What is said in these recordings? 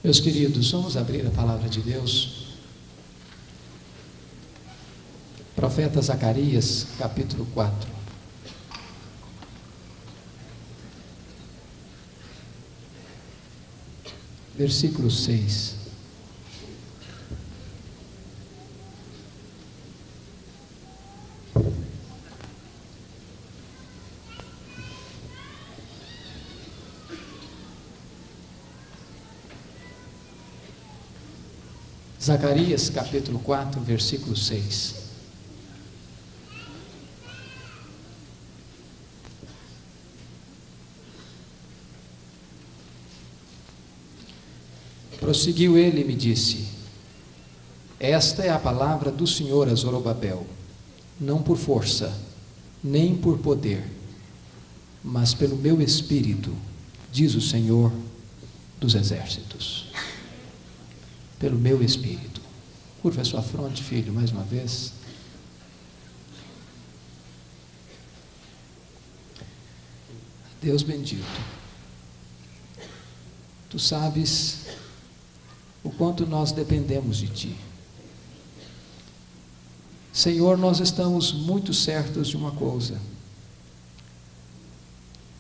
Meus queridos, vamos abrir a palavra de Deus. Profeta Zacarias, capítulo 4. Versículo 6. Zacarias, capítulo 4, versículo 6. Prosseguiu ele e me disse: esta é a palavra do Senhor a Zorobabel, não por força, nem por poder, mas pelo meu Espírito, diz o Senhor dos Exércitos. Pelo meu Espírito. Curva a sua fronte, filho, mais uma vez. Deus bendito, Tu sabes o quanto nós dependemos de Ti. Senhor, nós estamos muito certos de uma coisa: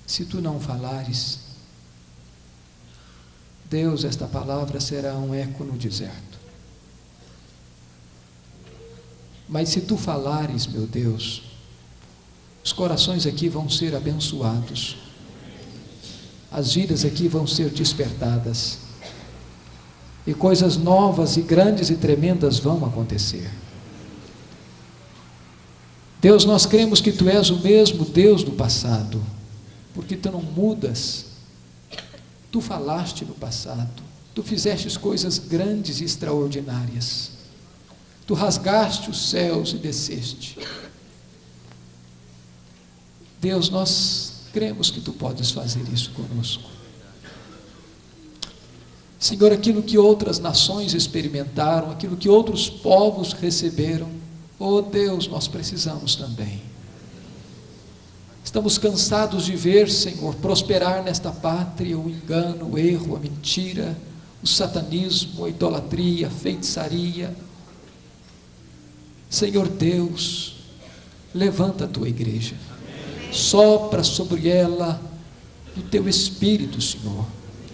se Tu não falares, Deus, esta palavra será um eco no deserto. Mas se Tu falares, meu Deus, os corações aqui vão ser abençoados, as vidas aqui vão ser despertadas, e coisas novas e grandes e tremendas vão acontecer. Deus, nós cremos que Tu és o mesmo Deus do passado, porque Tu não mudas. Tu falaste no passado, Tu fizeste coisas grandes e extraordinárias, Tu rasgaste os céus e desceste. Deus, nós cremos que Tu podes fazer isso conosco. Senhor, aquilo que outras nações experimentaram, aquilo que outros povos receberam, oh Deus, nós precisamos também. Estamos cansados de ver, Senhor, prosperar nesta pátria o engano, o erro, a mentira, o satanismo, a idolatria, a feitiçaria. Senhor Deus, levanta a Tua igreja, sopra sobre ela o Teu Espírito, Senhor.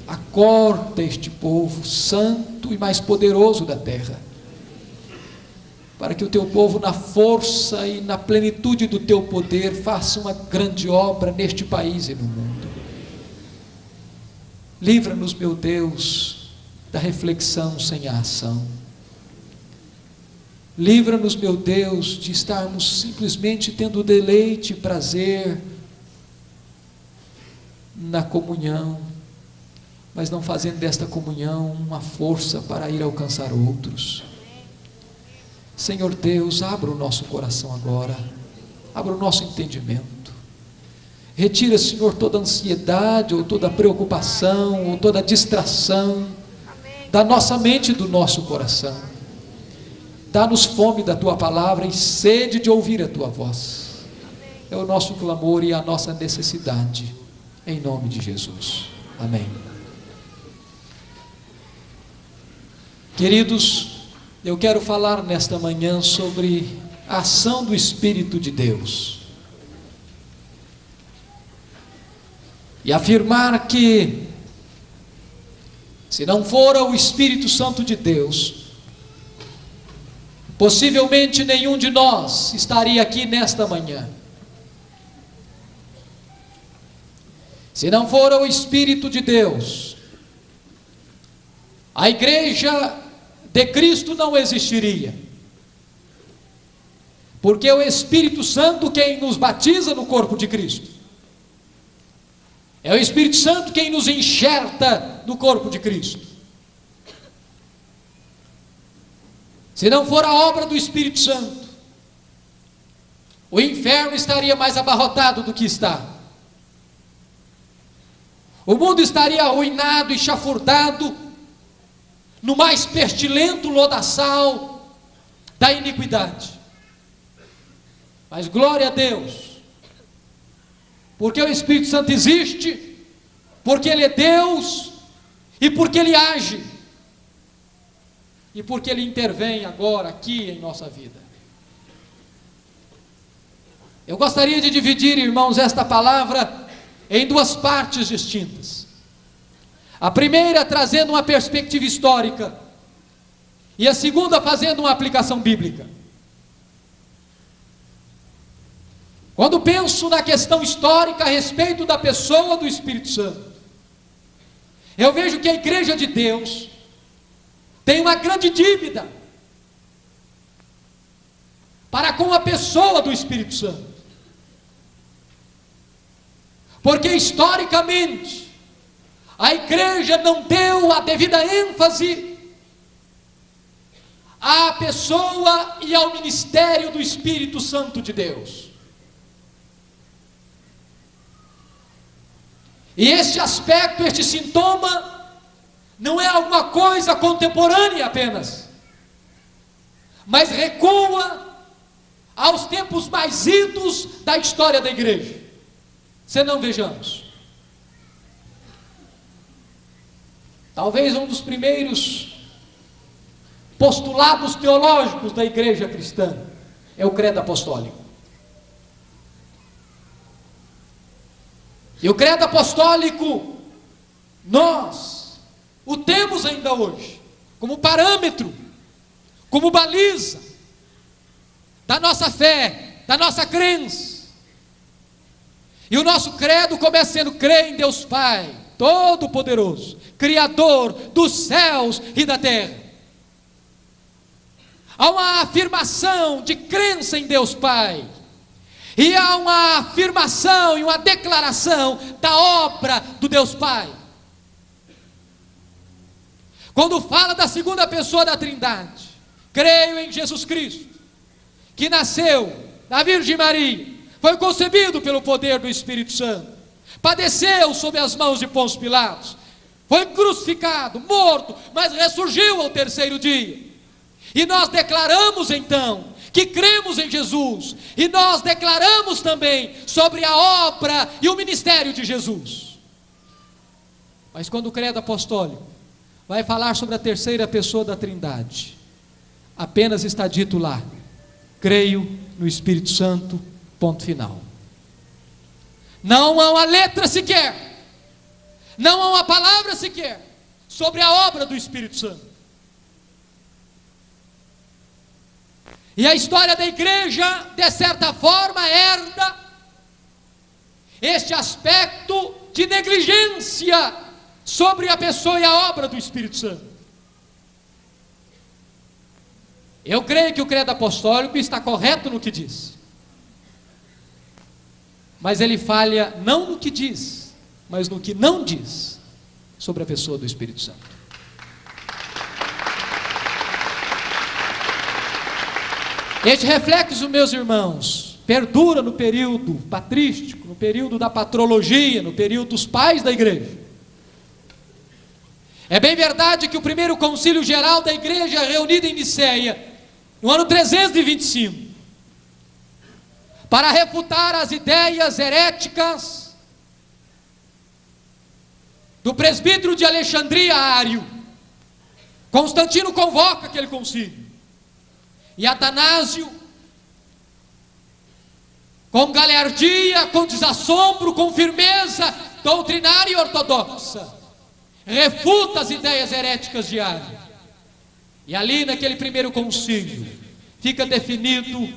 Acorda este povo santo e mais poderoso da terra, para que o Teu povo, na força e na plenitude do Teu poder, faça uma grande obra neste país e no mundo. Livra-nos, meu Deus, da reflexão sem a ação. Livra-nos, meu Deus, de estarmos simplesmente tendo deleite e prazer na comunhão, mas não fazendo desta comunhão uma força para ir alcançar outros. Senhor Deus, abra o nosso coração agora, abra o nosso entendimento, retira, Senhor, toda ansiedade, ou toda preocupação, ou toda distração da nossa mente e do nosso coração. Dá-nos fome da Tua palavra e sede de ouvir a Tua voz. É o nosso clamor e a nossa necessidade, em nome de Jesus, amém. Queridos, eu quero falar nesta manhã sobre a ação do Espírito de Deus e afirmar que, se não fora o Espírito Santo de Deus, possivelmente nenhum de nós estaria aqui nesta manhã. Se não fora o Espírito de Deus, a igreja de Cristo não existiria, porque é o Espírito Santo quem nos batiza no corpo de Cristo, é o Espírito Santo quem nos enxerta no corpo de Cristo. Se não for a obra do Espírito Santo, o inferno estaria mais abarrotado do que está, o mundo estaria arruinado e chafurdado no mais pestilento lodaçal da iniquidade. Mas glória a Deus, porque o Espírito Santo existe, porque Ele é Deus e porque Ele age. e porque Ele intervém agora, aqui em nossa vida. Eu gostaria de dividir, irmãos, esta palavra em duas partes distintas. A primeira trazendo uma perspectiva histórica, e a segunda fazendo uma aplicação bíblica. Quando penso na questão histórica a respeito da pessoa do Espírito Santo, eu vejo que a Igreja de Deus tem uma grande dívida para com a pessoa do Espírito Santo. Porque historicamente a Igreja não deu a devida ênfase à pessoa e ao ministério do Espírito Santo de Deus. E este aspecto, este sintoma, não é alguma coisa contemporânea apenas, mas recua aos tempos mais idos da história da Igreja. Senão, vejamos, talvez um dos primeiros postulados teológicos da Igreja cristã é o credo apostólico. E o credo apostólico, nós o temos ainda hoje, como parâmetro, como baliza da nossa fé, da nossa crença. E o nosso credo começa sendo: crer em Deus Pai, Todo-Poderoso, Criador dos céus e da terra. Há uma afirmação de crença em Deus Pai, e há uma afirmação e uma declaração da obra do Deus Pai. Quando fala da segunda pessoa da Trindade, creio em Jesus Cristo, que nasceu da Virgem Maria, foi concebido pelo poder do Espírito Santo, padeceu sob as mãos de Pôncio Pilatos, foi crucificado, morto, mas ressurgiu ao terceiro dia. E nós declaramos então que cremos em Jesus, e nós declaramos também sobre a obra e o ministério de Jesus. Mas quando o credo apostólico vai falar sobre a terceira pessoa da Trindade, apenas está dito lá: creio no Espírito Santo, ponto final. Não há uma letra sequer, não há uma palavra sequer sobre a obra do Espírito Santo. E a história da igreja, de certa forma, herda este aspecto de negligência sobre a pessoa e a obra do Espírito Santo. Eu creio que o credo apostólico está correto no que diz, mas ele falha não no que diz, mas no que não diz sobre a pessoa do Espírito Santo. Este reflexo, meus irmãos, perdura no período patrístico, no período da patrologia, no período dos pais da igreja. É bem verdade que o primeiro concílio geral da igreja, reunido em Niceia, no ano 325, para refutar as ideias heréticas do presbítero de Alexandria, Ário, Constantino convoca aquele concílio. E Atanásio, com galhardia, com desassombro, com firmeza doutrinária e ortodoxa, refuta as ideias heréticas de Ário. E ali naquele primeiro concílio fica definido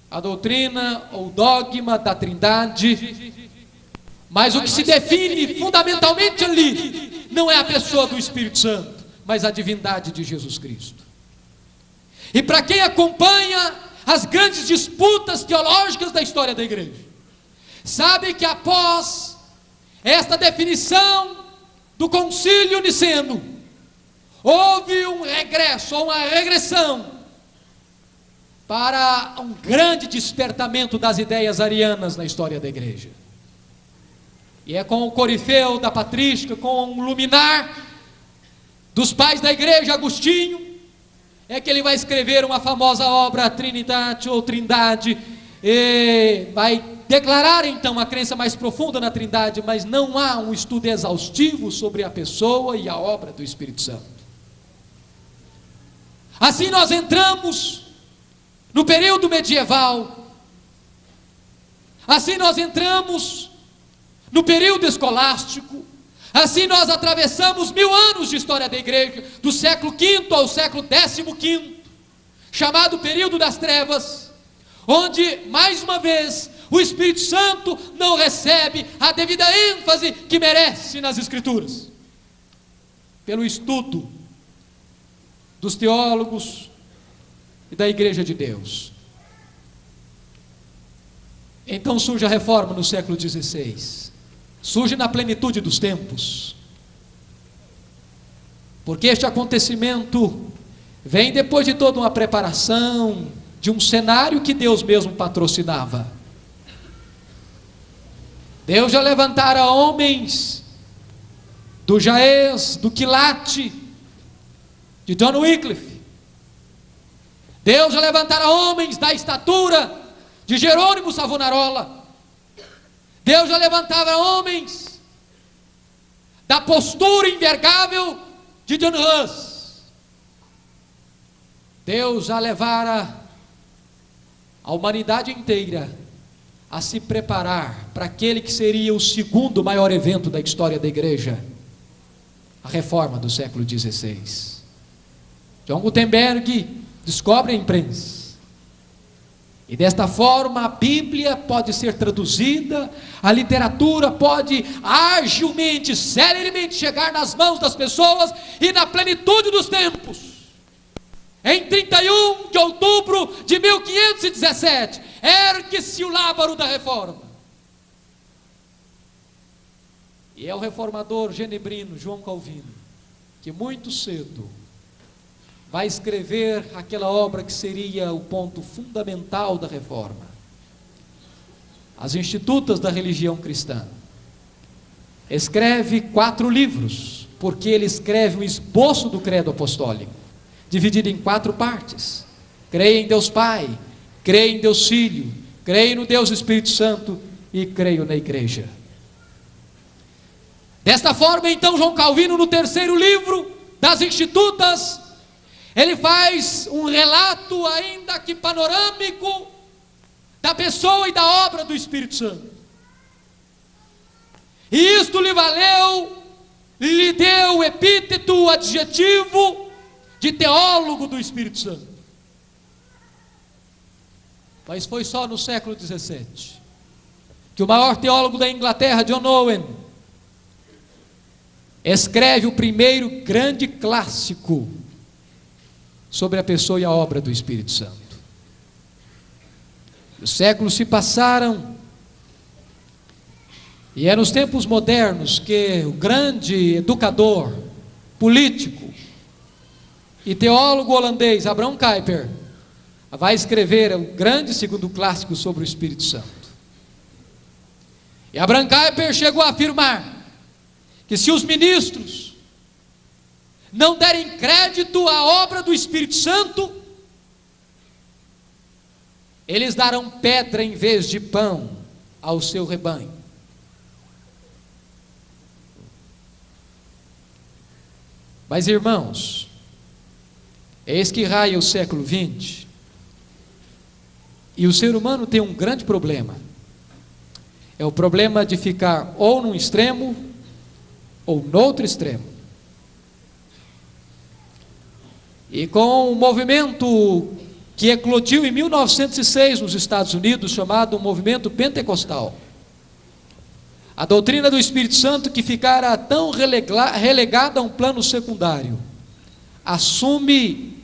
a doutrina ou dogma da Trindade, mas o que se define fundamentalmente ali não é a pessoa do Espírito Santo, mas a divindade de Jesus Cristo. E para quem acompanha as grandes disputas teológicas da história da igreja, sabe que após esta definição do concílio niceno, houve um regresso, ou uma regressão, para um grande despertamento das ideias arianas na história da igreja. E é com o corifeu da patrística, com o luminar dos pais da igreja, Agostinho, é que ele vai escrever uma famosa obra, Trinidade ou Trindade, e vai declarar então a crença mais profunda na Trindade, mas não há um estudo exaustivo sobre a pessoa e a obra do Espírito Santo. Assim nós entramos no período medieval. Assim nós entramos no período escolástico. Assim nós atravessamos 1000 anos de história da igreja, do século V ao século XV, chamado período das trevas, onde, mais uma vez, o Espírito Santo não recebe a devida ênfase que merece nas Escrituras. Pelo estudo dos teólogos e da Igreja de Deus. Então surge a reforma no século XVI. Surge na plenitude dos tempos. Porque este acontecimento vem depois de toda uma preparação, de um cenário que Deus mesmo patrocinava. Deus já levantara homens do Jaez, do Quilate, de John Wycliffe. Deus já levantara homens da estatura de Jerônimo Savonarola. Deus já levantava homens da postura invergável de John Hus. Deus já levara a humanidade inteira a se preparar para aquele que seria o segundo maior evento da história da igreja, a reforma do século XVI. John Gutenberg descobre a imprensa. E desta forma a Bíblia pode ser traduzida, a literatura pode agilmente, celeremente chegar nas mãos das pessoas e na plenitude dos tempos. Em 31 de outubro de 1517, ergue-se o lábaro da reforma. E é o reformador genebrino João Calvino que muito cedo vai escrever aquela obra que seria o ponto fundamental da reforma, as Institutas da Religião Cristã. Escreve 4 livros, porque ele escreve um esboço do credo apostólico, dividido em 4 partes. Creio em Deus Pai, creio em Deus Filho, creio no Deus Espírito Santo e creio na igreja. Desta forma, então, João Calvino, no 3º livro das Institutas, ele faz um relato, ainda que panorâmico, da pessoa e da obra do Espírito Santo. E isto lhe deu o epíteto, o adjetivo de teólogo do Espírito Santo. Mas foi só no século XVII que o maior teólogo da Inglaterra, John Owen, escreve o primeiro grande clássico sobre a pessoa e a obra do Espírito Santo. Os séculos se passaram, e é nos tempos modernos que o grande educador, político e teólogo holandês Abraham Kuyper vai escrever o grande segundo clássico sobre o Espírito Santo. E Abraham Kuyper chegou a afirmar que se os ministros não derem crédito à obra do Espírito Santo, eles darão pedra em vez de pão ao seu rebanho. Mas, irmãos, eis que raia o século XX, e o ser humano tem um grande problema. É o problema de ficar ou num extremo ou no outro extremo. E com um movimento que eclodiu em 1906 nos Estados Unidos, chamado movimento pentecostal, a doutrina do Espírito Santo, que ficara tão relegada a um plano secundário, assume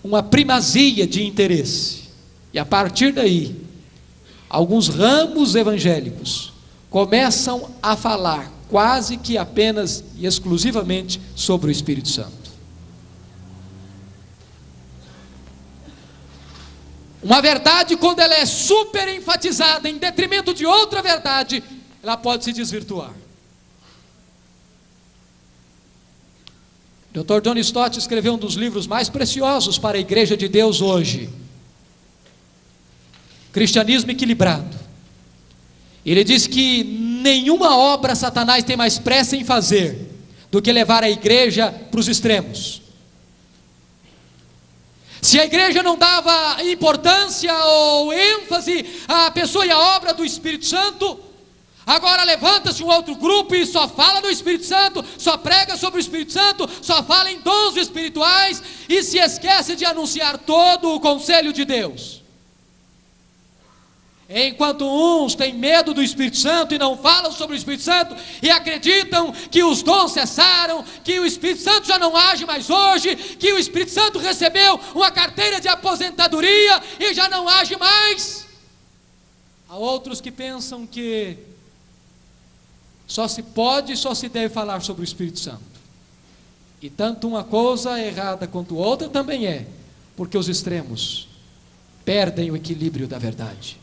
uma primazia de interesse. E a partir daí, alguns ramos evangélicos começam a falar quase que apenas e exclusivamente sobre o Espírito Santo. Uma verdade, quando ela é super enfatizada em detrimento de outra verdade, ela pode se desvirtuar. Dr. John Stott escreveu um dos livros mais preciosos para a Igreja de Deus hoje, Cristianismo Equilibrado. Ele diz que nenhuma obra Satanás tem mais pressa em fazer do que levar a igreja para os extremos. Se a igreja não dava importância ou ênfase à pessoa e à obra do Espírito Santo, agora levanta-se um outro grupo e só fala do Espírito Santo, só prega sobre o Espírito Santo, só fala em dons espirituais e se esquece de anunciar todo o conselho de Deus. Enquanto uns têm medo do Espírito Santo e não falam sobre o Espírito Santo e acreditam que os dons cessaram, que o Espírito Santo já não age mais hoje, que o Espírito Santo recebeu uma carteira de aposentadoria e já não age mais. Há outros que pensam que só se pode e só se deve falar sobre o Espírito Santo. E tanto uma coisa errada quanto outra também é, porque os extremos perdem o equilíbrio da verdade.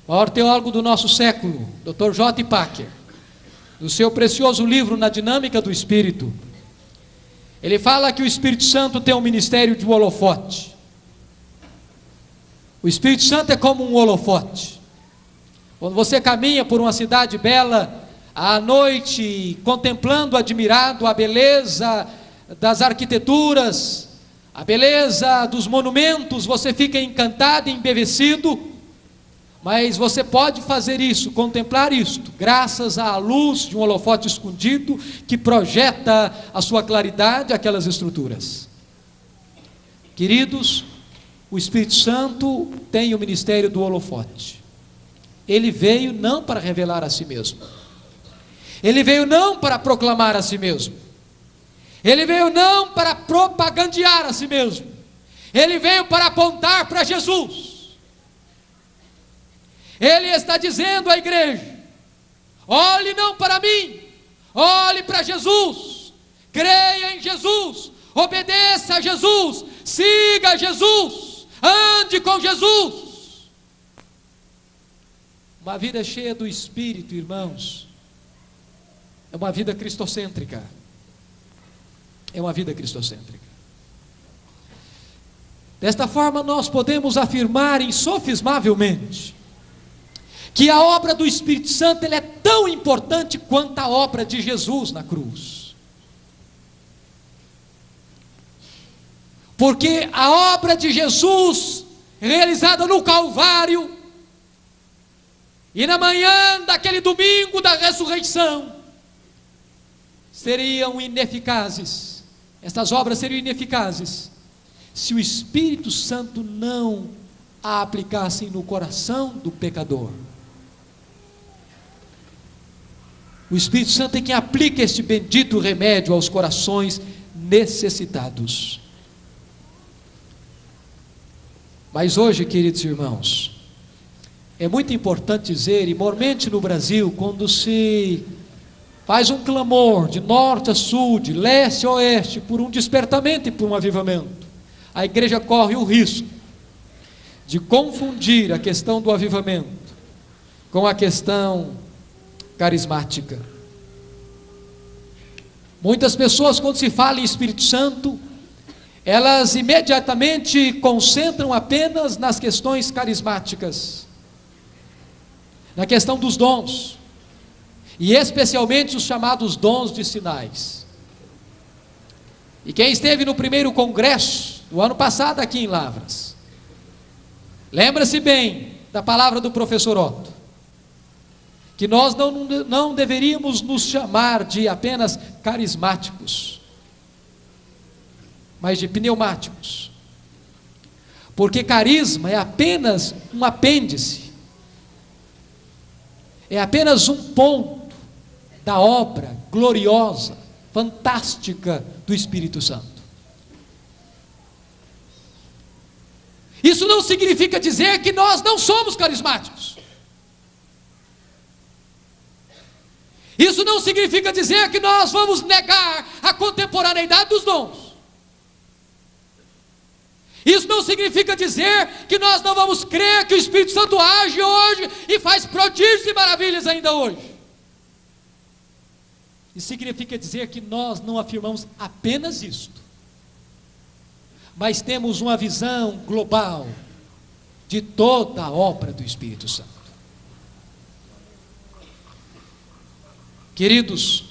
O maior teólogo do nosso século, Dr. J. Packer, no seu precioso livro Na Dinâmica do Espírito, ele fala que o Espírito Santo tem um ministério de holofote. O Espírito Santo é como um holofote. Quando você caminha por uma cidade bela, à noite, contemplando, admirado a beleza das arquiteturas, a beleza dos monumentos, você fica encantado e embevecido. Mas você pode fazer isso, contemplar isto, graças à luz de um holofote escondido que projeta a sua claridade àquelas estruturas. Queridos, o Espírito Santo tem o ministério do holofote. Ele veio não para revelar a si mesmo. Ele veio não para proclamar a si mesmo. Ele veio não para propagandear a si mesmo. Ele veio para apontar para Jesus. Ele está dizendo à igreja: olhe não para mim, olhe para Jesus, creia em Jesus, obedeça a Jesus, siga Jesus, ande com Jesus. Uma vida cheia do Espírito, irmãos, é uma vida cristocêntrica. É uma vida cristocêntrica. Desta forma nós podemos afirmar insofismavelmente que a obra do Espírito Santo ela é tão importante quanto a obra de Jesus na cruz. Porque a obra de Jesus, realizada no Calvário, e na manhã daquele domingo da ressurreição, seriam ineficazes. Estas obras seriam ineficazes se o Espírito Santo não a aplicassem no coração do pecador. O Espírito Santo é quem aplica este bendito remédio aos corações necessitados. Mas hoje, queridos irmãos, é muito importante dizer, e mormente no Brasil, quando se faz um clamor de norte a sul, de leste a oeste, por um despertamento e por um avivamento, a igreja corre o risco de confundir a questão do avivamento com a questão carismática. Muitas pessoas, quando se fala em Espírito Santo, elas imediatamente concentram apenas nas questões carismáticas, na questão dos dons, e especialmente os chamados dons de sinais. E quem esteve no primeiro congresso do ano passado aqui em Lavras, lembra-se bem da palavra do professor Otto, que nós não deveríamos nos chamar de apenas carismáticos, mas de pneumáticos, porque carisma é apenas um apêndice, é apenas um ponto da obra gloriosa, fantástica do Espírito Santo. Isso não significa dizer que nós não somos carismáticos. Isso não significa dizer que nós vamos negar a contemporaneidade dos dons. Isso não significa dizer que nós não vamos crer que o Espírito Santo age hoje e faz prodígios e maravilhas ainda hoje. Isso significa dizer que nós não afirmamos apenas isto, mas temos uma visão global de toda a obra do Espírito Santo. Queridos,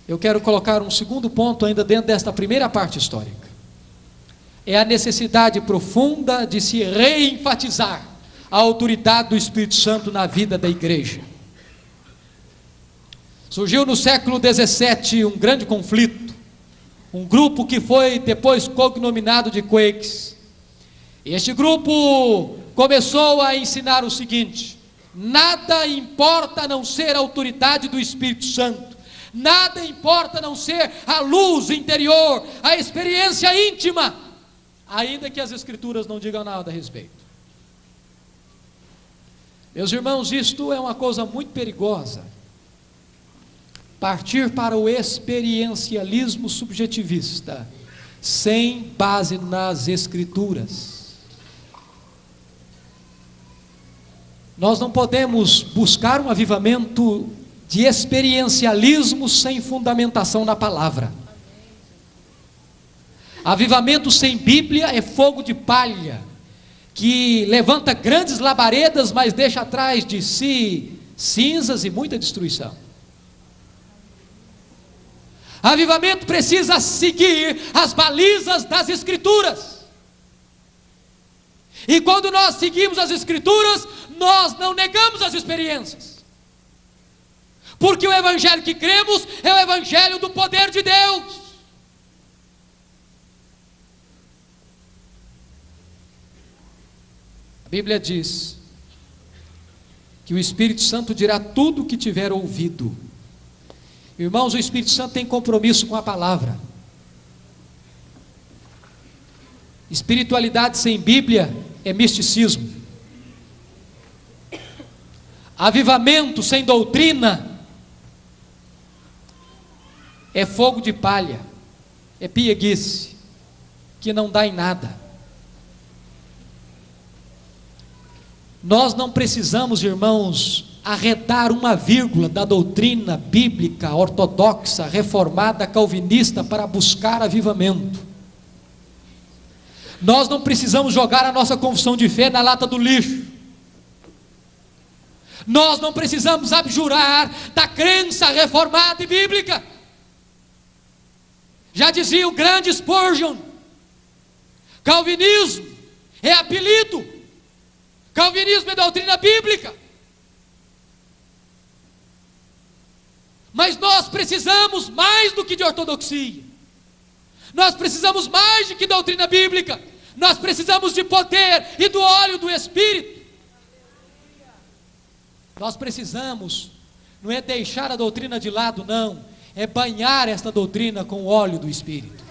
eu quero colocar um segundo ponto ainda dentro desta primeira parte histórica. É a necessidade profunda de se reenfatizar a autoridade do Espírito Santo na vida da igreja. Surgiu no século XVII um grande conflito, um grupo que foi depois cognominado de Quakes. E este grupo começou a ensinar o seguinte: nada importa a não ser a autoridade do Espírito Santo, nada importa a não ser a luz interior, a experiência íntima, ainda que as Escrituras não digam nada a respeito. Meus irmãos, isto é uma coisa muito perigosa. Partir para o experiencialismo subjetivista, sem base nas Escrituras. Nós não podemos buscar um avivamento de experiencialismo sem fundamentação na palavra. Avivamento sem Bíblia é fogo de palha, que levanta grandes labaredas, mas deixa atrás de si cinzas e muita destruição. Avivamento precisa seguir as balizas das Escrituras. E quando nós seguimos as Escrituras, nós não negamos as experiências. Porque o Evangelho que cremos é o Evangelho do poder de Deus. A Bíblia diz que o Espírito Santo dirá tudo o que tiver ouvido. Irmãos, o Espírito Santo tem compromisso com a palavra. Espiritualidade sem Bíblia é misticismo. Avivamento sem doutrina é fogo de palha, é pieguice, que não dá em nada. Nós não precisamos, irmãos, arredar uma vírgula da doutrina bíblica, ortodoxa, reformada, calvinista, para buscar avivamento. Nós não precisamos jogar a nossa confissão de fé na lata do lixo. Nós não precisamos abjurar da crença reformada e bíblica. Já dizia o grande Spurgeon: calvinismo é apelido, calvinismo é doutrina bíblica. Mas nós precisamos mais do que de ortodoxia, nós precisamos mais do que doutrina bíblica, nós precisamos de poder e do óleo do Espírito. Nós precisamos, não é deixar a doutrina de lado, não, é banhar esta doutrina com o óleo do Espírito.